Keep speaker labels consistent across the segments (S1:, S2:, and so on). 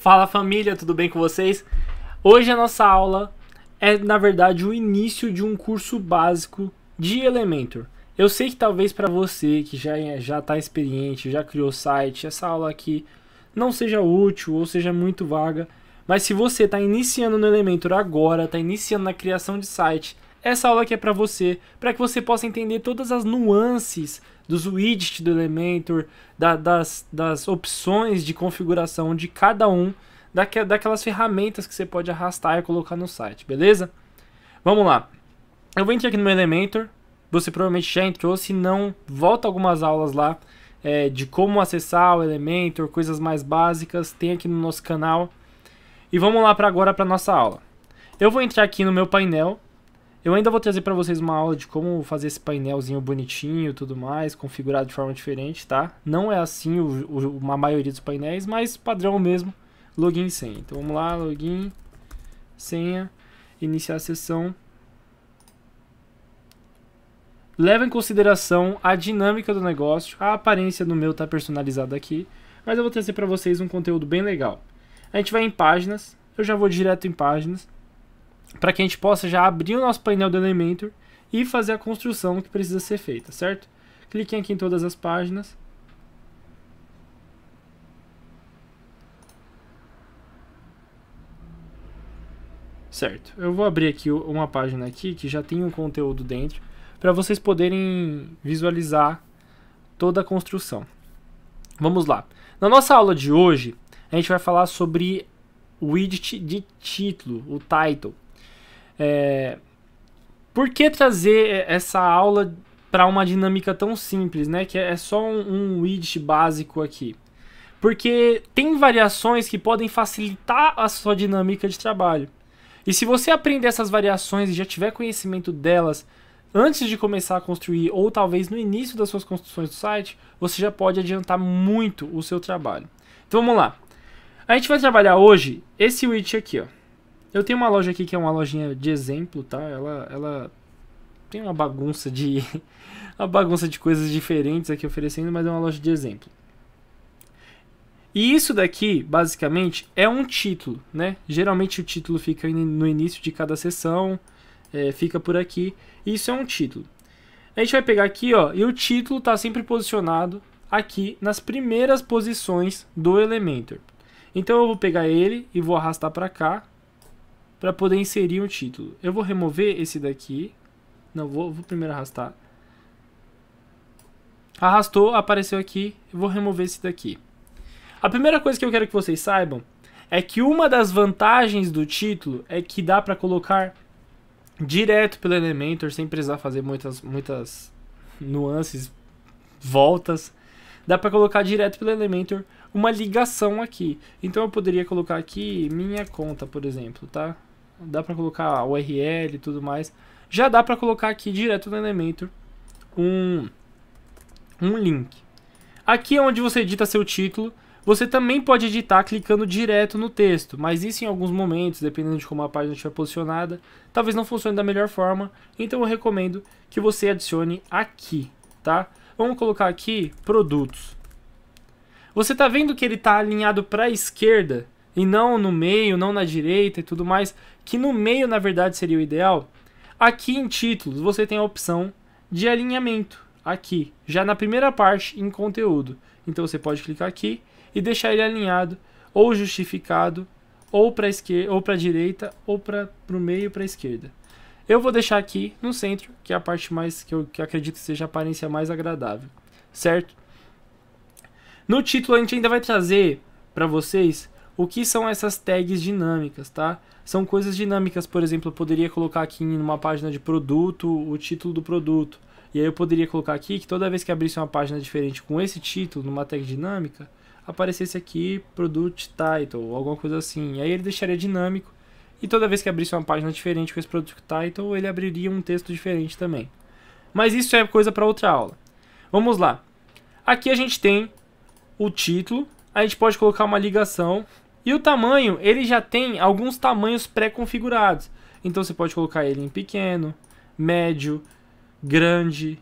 S1: Fala família, tudo bem com vocês? Hoje a nossa aula é na verdade o início de um curso básico de Elementor. Eu sei que talvez para você que já está experiente, já criou site, essa aula aqui não seja útil ou seja muito vaga, mas se você está iniciando no Elementor agora, está iniciando na criação de site, essa aula aqui é para que você possa entender todas as nuances dos widgets do Elementor, das opções de configuração de cada um, daquelas ferramentas que você pode arrastar e colocar no site, beleza? Vamos lá. Eu vou entrar aqui no meu Elementor, você provavelmente já entrou, se não, volta algumas aulas lá de como acessar o Elementor, coisas mais básicas, tem aqui no nosso canal. E vamos lá agora para nossa aula. Eu vou entrar aqui no meu painel. Eu ainda vou trazer para vocês uma aula de como fazer esse painelzinho bonitinho e tudo mais, configurado de forma diferente, tá? Não é assim a maioria dos painéis, mas padrão mesmo, login e senha. Então vamos lá, login, senha, iniciar a sessão. Leva em consideração a dinâmica do negócio, a aparência do meu tá personalizada aqui, mas eu vou trazer para vocês um conteúdo bem legal. A gente vai em páginas, eu já vou direto em páginas, para que a gente possa já abrir o nosso painel do Elementor e fazer a construção que precisa ser feita, certo? Cliquem aqui em todas as páginas. Certo, eu vou abrir aqui uma página aqui que já tem um conteúdo dentro, para vocês poderem visualizar toda a construção. Vamos lá. Na nossa aula de hoje, a gente vai falar sobre o widget de título, o title. Por que trazer essa aula para uma dinâmica tão simples, né? Que é só um widget básico aqui. Porque tem variações que podem facilitar a sua dinâmica de trabalho. E se você aprender essas variações e já tiver conhecimento delas antes de começar a construir, ou talvez no início das suas construções do site, você já pode adiantar muito o seu trabalho. Então vamos lá. A gente vai trabalhar hoje esse widget aqui, ó. Eu tenho uma loja aqui que é uma lojinha de exemplo, tá? Ela tem uma bagunça de coisas diferentes aqui oferecendo, mas é uma loja de exemplo. E isso daqui, basicamente, é um título, né? Geralmente o título fica no início de cada sessão, fica por aqui. Isso é um título. A gente vai pegar aqui, ó, e o título está sempre posicionado aqui nas primeiras posições do Elementor. Então eu vou pegar ele e vou arrastar para cá, para poder inserir um título. Eu vou remover esse daqui. Não, vou primeiro arrastar. Arrastou, apareceu aqui. Eu vou remover esse daqui. A primeira coisa que eu quero que vocês saibam é que uma das vantagens do título é que dá para colocar direto pelo Elementor, sem precisar fazer muitas nuances, voltas. Dá para colocar direto pelo Elementor uma ligação aqui. Então eu poderia colocar aqui minha conta, por exemplo, tá? Dá para colocar a URL e tudo mais. Já dá para colocar aqui direto no Elementor um link. Aqui é onde você edita seu título. Você também pode editar clicando direto no texto, mas isso em alguns momentos, dependendo de como a página estiver posicionada, talvez não funcione da melhor forma. Então eu recomendo que você adicione aqui, tá? Vamos colocar aqui produtos. Você está vendo que ele está alinhado para a esquerda e não no meio, não na direita e tudo mais, que no meio na verdade seria o ideal? Aqui em títulos você tem a opção de alinhamento, aqui, já na primeira parte em conteúdo. Então você pode clicar aqui e deixar ele alinhado ou justificado ou para a esquerda, ou para a direita, ou para o meio, para a esquerda. Eu vou deixar aqui no centro, que é a parte mais que eu acredito que seja a aparência mais agradável, certo? No título a gente ainda vai trazer para vocês o que são essas tags dinâmicas, tá? São coisas dinâmicas, por exemplo, eu poderia colocar aqui numa página de produto o título do produto. E aí eu poderia colocar aqui que toda vez que abrisse uma página diferente com esse título, numa tag dinâmica, aparecesse aqui Product Title, alguma coisa assim. E aí ele deixaria dinâmico. E toda vez que abrisse uma página diferente com esse Product Title, ele abriria um texto diferente também. Mas isso é coisa para outra aula. Vamos lá. Aqui a gente tem o título. A gente pode colocar uma ligação. E o tamanho, ele já tem alguns tamanhos pré-configurados. Então você pode colocar ele em pequeno, médio, grande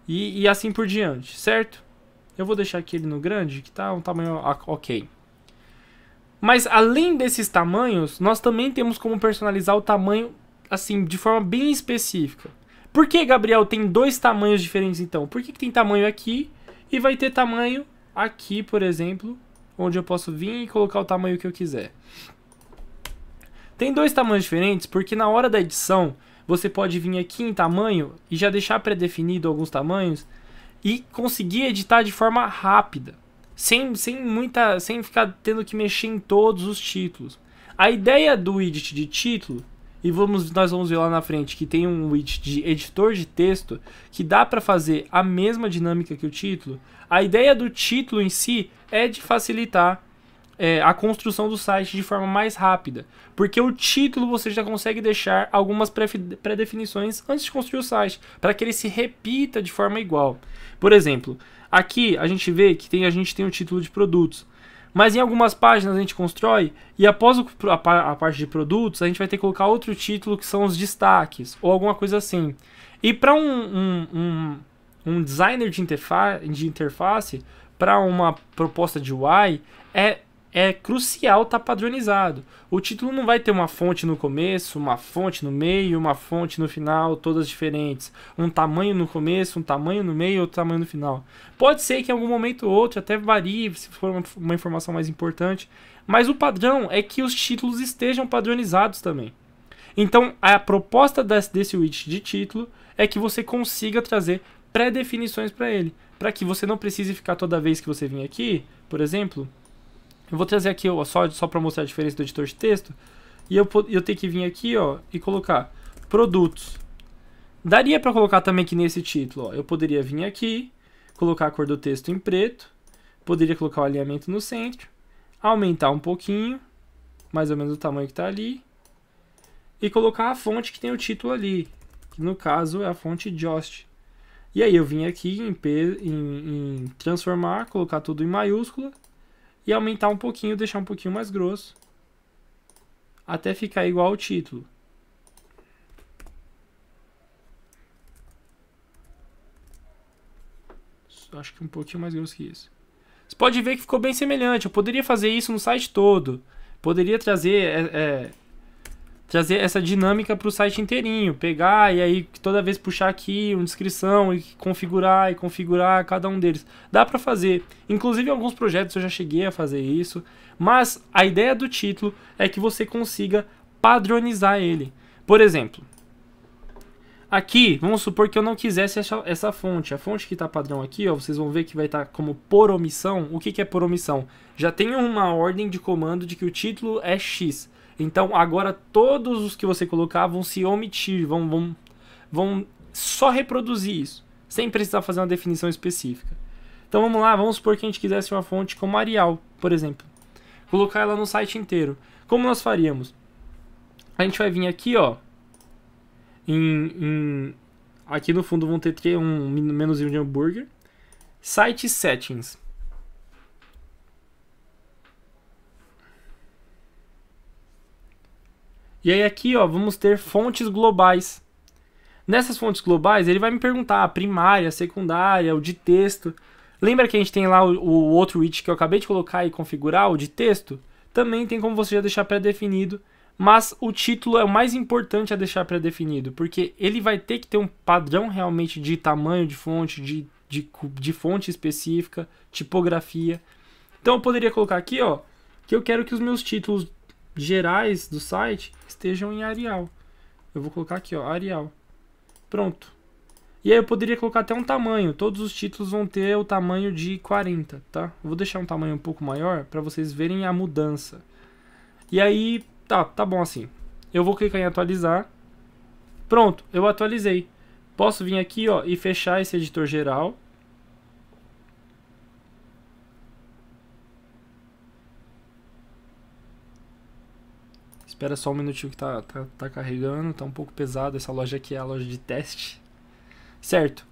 S1: e assim por diante, certo? Eu vou deixar aqui ele no grande, que tá um tamanho ok. Mas além desses tamanhos, nós também temos como personalizar o tamanho assim, de forma bem específica. Por que, Gabriel, tem dois tamanhos diferentes então? Por que tem tamanho aqui e vai ter tamanho aqui, por exemplo, onde eu posso vir e colocar o tamanho que eu quiser? Tem dois tamanhos diferentes porque na hora da edição você pode vir aqui em tamanho e já deixar pré-definido alguns tamanhos e conseguir editar de forma rápida, sem ficar tendo que mexer em todos os títulos. A ideia do edit de título, e nós vamos ver lá na frente que tem um widget de editor de texto que dá para fazer a mesma dinâmica que o título. A ideia do título em si é de facilitar a construção do site de forma mais rápida, porque o título você já consegue deixar algumas pré-definições antes de construir o site, para que ele se repita de forma igual. Por exemplo, aqui a gente vê que a gente tem o título de produtos, mas em algumas páginas a gente constrói e após a parte de produtos a gente vai ter que colocar outro título que são os destaques ou alguma coisa assim. E para um designer de interface, para uma proposta de UI, é crucial estar padronizado. O título não vai ter uma fonte no começo, uma fonte no meio, uma fonte no final, todas diferentes. Um tamanho no começo, um tamanho no meio, outro tamanho no final. Pode ser que em algum momento ou outro até varie, se for uma informação mais importante. Mas o padrão é que os títulos estejam padronizados também. Então, a proposta desse widget de título é que você consiga trazer pré-definições para ele. Para que você não precise ficar toda vez que você vir aqui, por exemplo... Eu vou trazer aqui só para mostrar a diferença do editor de texto. E eu tenho que vir aqui e colocar produtos. Daria para colocar também aqui nesse título. Eu poderia vir aqui, colocar a cor do texto em preto. Poderia colocar o alinhamento no centro. Aumentar um pouquinho. Mais ou menos o tamanho que está ali. E colocar a fonte que tem o título ali. Que no caso é a fonte Jost. E aí eu vim aqui em transformar, colocar tudo em maiúscula. E aumentar um pouquinho, deixar um pouquinho mais grosso. Até ficar igual ao título. Acho que um pouquinho mais grosso que isso. Você pode ver que ficou bem semelhante. Eu poderia fazer isso no site todo. Poderia trazer essa dinâmica para o site inteirinho. Pegar e aí toda vez puxar aqui uma descrição e configurar cada um deles. Dá para fazer. Inclusive em alguns projetos eu já cheguei a fazer isso. Mas a ideia do título é que você consiga padronizar ele. Por exemplo, aqui, vamos supor que eu não quisesse essa fonte. A fonte que está padrão aqui, vocês vão ver que vai estar como por omissão. O que é por omissão? Já tem uma ordem de comando de que o título é X. Então agora todos os que você colocar vão se omitir, vão só reproduzir isso, sem precisar fazer uma definição específica. Então vamos lá, vamos supor que a gente quisesse uma fonte como Arial, por exemplo. Colocar ela no site inteiro. Como nós faríamos? A gente vai vir aqui, aqui no fundo vão ter um menuzinho de hambúrguer. Site Settings. E aí aqui, vamos ter fontes globais. Nessas fontes globais, ele vai me perguntar a primária, a secundária, o de texto. Lembra que a gente tem lá o outro widget que eu acabei de colocar e configurar, o de texto? Também tem como você já deixar pré-definido, mas o título é o mais importante a deixar pré-definido, porque ele vai ter que ter um padrão realmente de tamanho de fonte, de fonte específica, tipografia. Então eu poderia colocar aqui, que eu quero que os meus títulos gerais do site estejam em Arial. Eu vou colocar aqui, Arial. Pronto. E aí eu poderia colocar até um tamanho. Todos os títulos vão ter o tamanho de 40, tá? Eu vou deixar um tamanho um pouco maior para vocês verem a mudança. E aí, tá bom assim. Eu vou clicar em atualizar. Pronto, eu atualizei. Posso vir aqui, e fechar esse editor geral. Espera só um minutinho que tá carregando, tá um pouco pesado. Essa loja aqui é a loja de teste. Certo,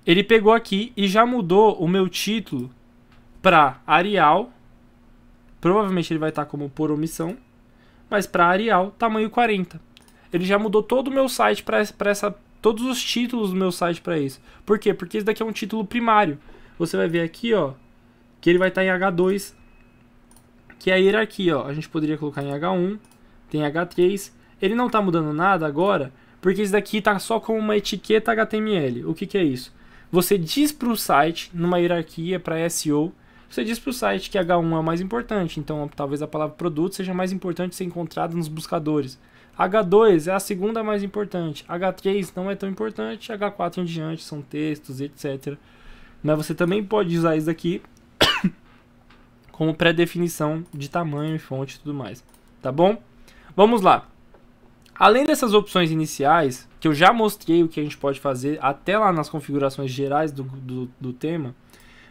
S1: ele pegou aqui e já mudou o meu título para Arial. Provavelmente ele vai estar como por omissão, mas para Arial, tamanho 40. Ele já mudou todo o meu site todos os títulos do meu site para isso. Por quê? Porque esse daqui é um título primário. Você vai ver aqui, que ele vai estar em H2. que é a hierarquia, ó. A gente poderia colocar em H1, tem H3. Ele não está mudando nada agora, porque isso daqui está só com uma etiqueta HTML. O que, que é isso? Você diz para o site, numa hierarquia para SEO, você diz para o site que H1 é o mais importante, então talvez a palavra produto seja mais importante ser encontrada nos buscadores. H2 é a segunda mais importante, H3 não é tão importante, H4 em diante são textos, etc. Mas você também pode usar isso daqui como pré-definição de tamanho e fonte e tudo mais, tá bom? Vamos lá. Além dessas opções iniciais, que eu já mostrei o que a gente pode fazer até lá nas configurações gerais do tema,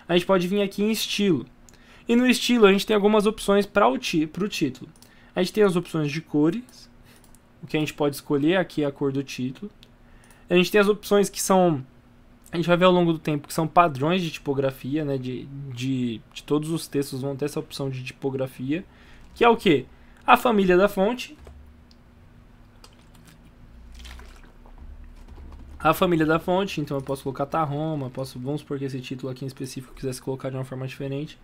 S1: a gente pode vir aqui em estilo. E no estilo a gente tem algumas opções para o título. A gente tem as opções de cores, o que a gente pode escolher aqui é a cor do título. A gente tem as opções que são, a gente vai ver ao longo do tempo, que são padrões de tipografia, né? De todos os textos vão ter essa opção de tipografia, que é o que? A família da fonte. A família da fonte, então eu posso colocar Tarroma, vamos supor que esse título aqui em específico eu quisesse colocar de uma forma diferente.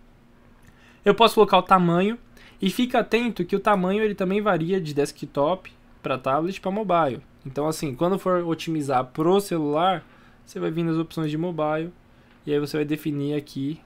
S1: Eu posso colocar o tamanho, e fica atento que o tamanho ele também varia de desktop para tablet para mobile. Então assim, quando for otimizar pro celular, você vai vir nas opções de mobile, e aí você vai definir aqui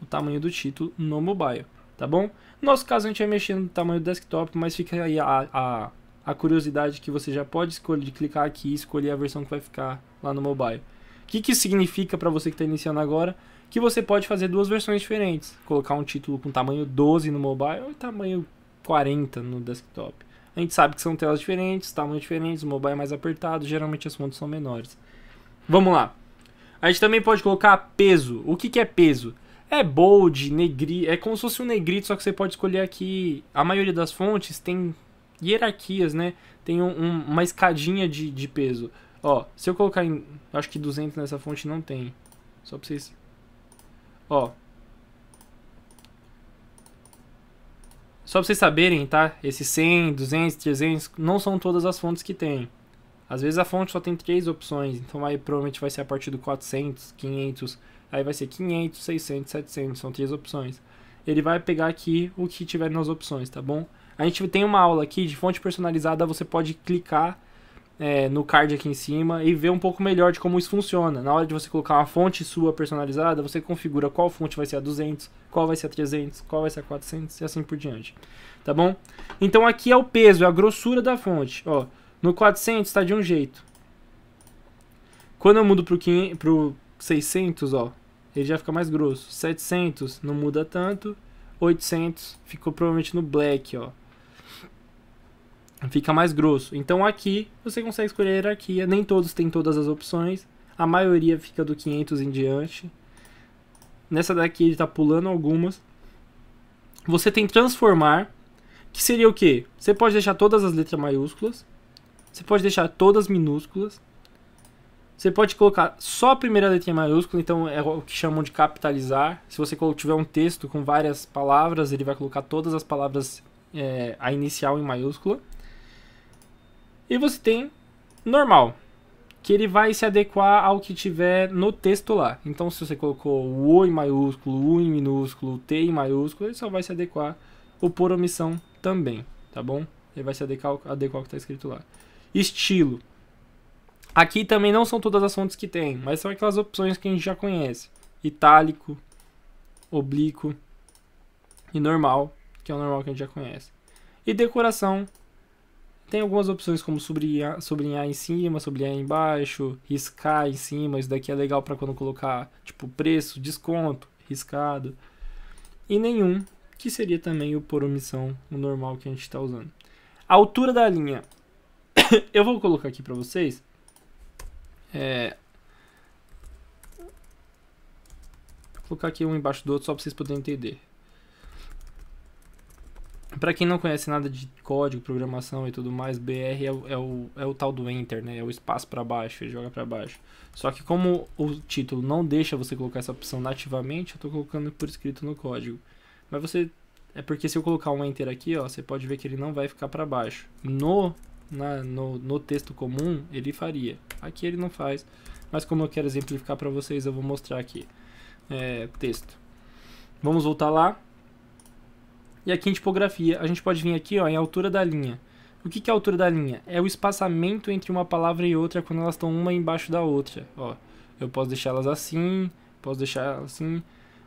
S1: o tamanho do título no mobile, tá bom? No nosso caso a gente vai mexer no tamanho do desktop, mas fica aí a curiosidade que você já pode escolher, clicar aqui e escolher a versão que vai ficar lá no mobile. O que isso significa para você que está iniciando agora? Que você pode fazer duas versões diferentes. Colocar um título com tamanho 12 no mobile e tamanho 40 no desktop. A gente sabe que são telas diferentes, tamanhos diferentes, o mobile é mais apertado, geralmente as fontes são menores. Vamos lá. A gente também pode colocar peso. O que é peso? É bold, negrito, é como se fosse um negrito, só que você pode escolher aqui. A maioria das fontes tem hierarquias, né? Tem uma escadinha de peso. Ó, se eu colocar em, acho que 200 nessa fonte não tem. Só pra vocês. Ó. Só pra vocês saberem, tá? Esses 100, 200, 300 não são todas as fontes que tem. Às vezes a fonte só tem 3 opções, então aí provavelmente vai ser a partir do 400, 500, aí vai ser 500, 600, 700, são 3 opções. Ele vai pegar aqui o que tiver nas opções, tá bom? A gente tem uma aula aqui de fonte personalizada, você pode clicar no card aqui em cima e ver um pouco melhor de como isso funciona. Na hora de você colocar uma fonte sua personalizada, você configura qual fonte vai ser a 200, qual vai ser a 300, qual vai ser a 400 e assim por diante, tá bom? Então aqui é o peso, é a grossura da fonte, ó. No 400 está de um jeito. Quando eu mudo pro 600, ó, ele já fica mais grosso. 700 não muda tanto. 800 ficou provavelmente no black, ó. Fica mais grosso. Então aqui você consegue escolher a hierarquia. Nem todos têm todas as opções. A maioria fica do 500 em diante. Nessa daqui ele está pulando algumas. Você tem transformar, que seria o quê? Você pode deixar todas as letras maiúsculas. Você pode deixar todas minúsculas. Você pode colocar só a primeira letra em maiúscula, então é o que chamam de capitalizar. Se você tiver um texto com várias palavras, ele vai colocar todas as palavras, a inicial em maiúscula. E você tem normal, que ele vai se adequar ao que tiver no texto lá. Então se você colocou o O em maiúsculo, o U em minúsculo, o T em maiúsculo, ele só vai se adequar, o por omissão também, tá bom? Ele vai se adequar ao que está escrito lá. Estilo. Aqui também não são todas as fontes que tem, mas são aquelas opções que a gente já conhece. Itálico, oblíquo e normal, que é o normal que a gente já conhece. E decoração. Tem algumas opções como sublinhar em cima, sublinhar embaixo, riscar em cima. Isso daqui é legal para quando colocar tipo preço, desconto, riscado. E nenhum, que seria também o por omissão, o normal que a gente está usando. A altura da linha. Eu vou colocar aqui para vocês. Vou colocar aqui um embaixo do outro só para vocês poderem entender. Para quem não conhece nada de código, programação e tudo mais, BR é o tal do Enter, né? É o espaço para baixo, ele joga para baixo. Só que como o título não deixa você colocar essa opção nativamente, eu estou colocando por escrito no código. Mas você... É porque se eu colocar um Enter aqui, ó, você pode ver que ele não vai ficar para baixo. No texto comum, ele faria. Aqui ele não faz. Mas como eu quero exemplificar para vocês, eu vou mostrar aqui. Texto. Vamos voltar lá. E aqui em tipografia, a gente pode vir aqui, ó, em altura da linha. O que é a altura da linha? É o espaçamento entre uma palavra e outra quando elas estão uma embaixo da outra. Ó, eu posso deixar elas assim, posso deixar elas assim.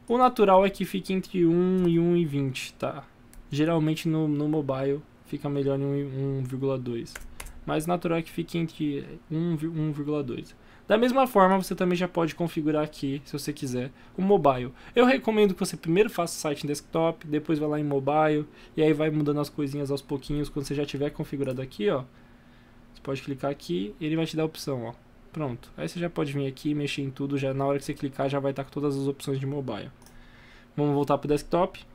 S1: O natural é que fique entre 1 e 1,20, tá? Geralmente no mobile fica melhor em 1,2. Mas natural é que fique entre 1 e 1,2. Da mesma forma, você também já pode configurar aqui, se você quiser, o mobile. Eu recomendo que você primeiro faça o site em desktop, depois vá lá em mobile, e aí vai mudando as coisinhas aos pouquinhos. Quando você já tiver configurado aqui, ó, você pode clicar aqui e ele vai te dar a opção, ó. Pronto. Aí você já pode vir aqui e mexer em tudo, já na hora que você clicar já vai estar com todas as opções de mobile. Vamos voltar para o desktop.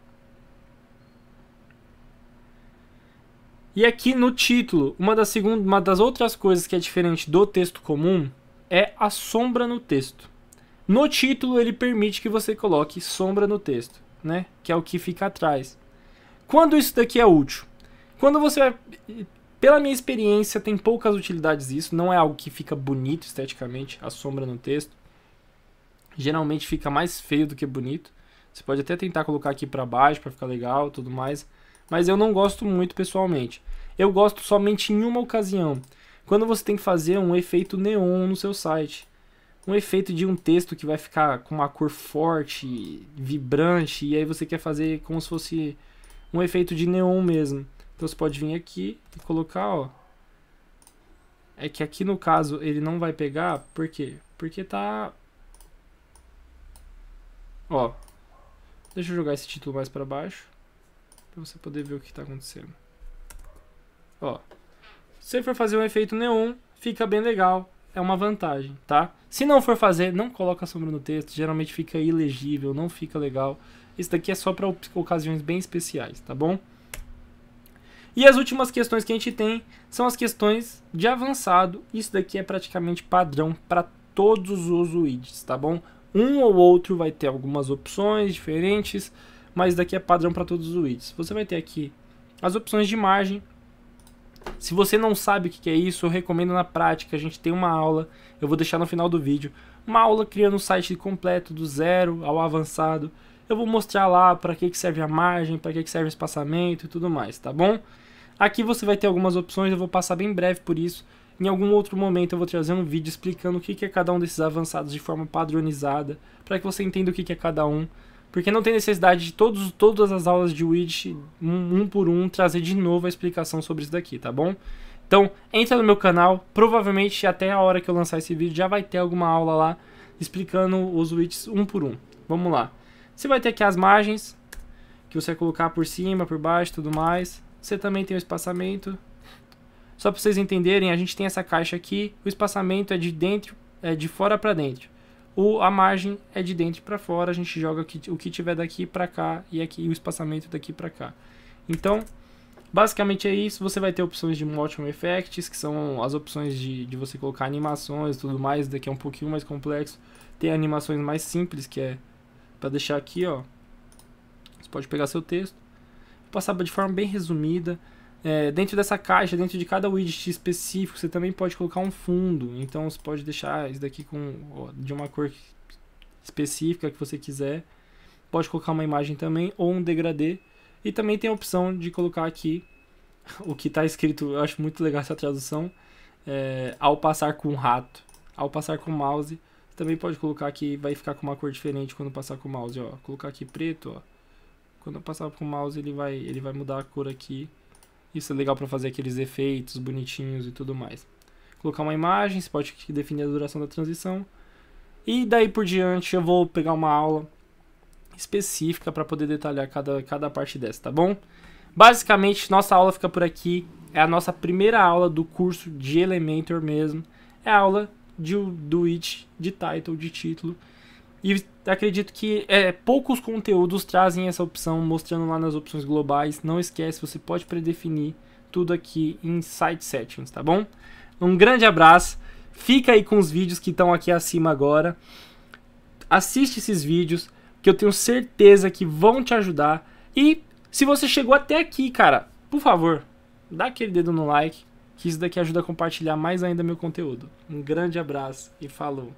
S1: E aqui no título, uma das outras coisas que é diferente do texto comum é a sombra no texto. No título ele permite que você coloque sombra no texto, né? Que é o que fica atrás. Quando isso daqui é útil? Quando você vai... Pela minha experiência, tem poucas utilidades isso. Não é algo que fica bonito esteticamente, a sombra no texto. Geralmente fica mais feio do que bonito. Você pode até tentar colocar aqui para baixo para ficar legal e tudo mais. Mas eu não gosto muito pessoalmente. Eu gosto somente em uma ocasião. Quando você tem que fazer um efeito neon no seu site. Um efeito de um texto que vai ficar com uma cor forte, vibrante. E aí você quer fazer como se fosse um efeito de neon mesmo. Então você pode vir aqui e colocar, ó. É que aqui no caso ele não vai pegar. Por quê? Porque tá... Ó. Deixa eu jogar esse título mais para baixo. Para você poder ver o que está acontecendo. Ó. Se você for fazer um efeito neon, fica bem legal. É uma vantagem, tá? Se não for fazer, não coloca sombra no texto. Geralmente fica ilegível, não fica legal. Isso daqui é só para ocasiões bem especiais, tá bom? E as últimas questões que a gente tem são as questões de avançado. Isso daqui é praticamente padrão para todos os widgets, tá bom? Um ou outro vai ter algumas opções diferentes, mas daqui é padrão para todos os widgets. Você vai ter aqui as opções de margem. Se você não sabe o que é isso, eu recomendo na prática. A gente tem uma aula, eu vou deixar no final do vídeo, uma aula criando um site completo do zero ao avançado. Eu vou mostrar lá para que serve a margem, para que serve o espaçamento e tudo mais, tá bom? Aqui você vai ter algumas opções, eu vou passar bem breve por isso. Em algum outro momento eu vou trazer um vídeo explicando o que é cada um desses avançados de forma padronizada, para que você entenda o que é cada um. Porque não tem necessidade de todas as aulas de widget, um por um, trazer de novo a explicação sobre isso daqui, tá bom? Então, entra no meu canal, provavelmente até a hora que eu lançar esse vídeo já vai ter alguma aula lá explicando os widgets um por um. Vamos lá. Você vai ter aqui as margens, que você vai colocar por cima, por baixo e tudo mais. Você também tem o espaçamento. Só para vocês entenderem, a gente tem essa caixa aqui, o espaçamento é de dentro, é de fora para dentro. A margem é de dentro para fora, a gente joga o que tiver daqui para cá e aqui o espaçamento daqui para cá. Então, basicamente é isso. Você vai ter opções de Motion Effects, que são as opções de você colocar animações e tudo mais. Daqui é um pouquinho mais complexo. Tem animações mais simples, que é para deixar aqui, ó. Você pode pegar seu texto, passar de forma bem resumida. Dentro dessa caixa, dentro de cada widget específico, você também pode colocar um fundo. Então você pode deixar isso daqui de uma cor específica que você quiser. Pode colocar uma imagem também, ou um degradê. E também tem a opção de colocar aqui o que está escrito. Eu acho muito legal essa tradução. Ao passar com o rato, ao passar com o mouse. Você também pode colocar aqui, vai ficar com uma cor diferente quando passar com o mouse. Ó. Colocar aqui preto, ó. Quando eu passar com o mouse ele vai mudar a cor aqui. Isso é legal para fazer aqueles efeitos bonitinhos e tudo mais. Colocar uma imagem, você pode definir a duração da transição. E daí por diante eu vou pegar uma aula específica para poder detalhar cada parte dessa, tá bom? Basicamente, nossa aula fica por aqui. É a nossa primeira aula do curso de Elementor mesmo. É a aula do widget, de title, de título. E acredito que poucos conteúdos trazem essa opção, mostrando lá nas opções globais. Não esquece, você pode predefinir tudo aqui em Site Settings, tá bom? Um grande abraço, fica aí com os vídeos que estão aqui acima agora. Assiste esses vídeos, que eu tenho certeza que vão te ajudar. E se você chegou até aqui, cara, por favor, dá aquele dedo no like, que isso daqui ajuda a compartilhar mais ainda meu conteúdo. Um grande abraço e falou!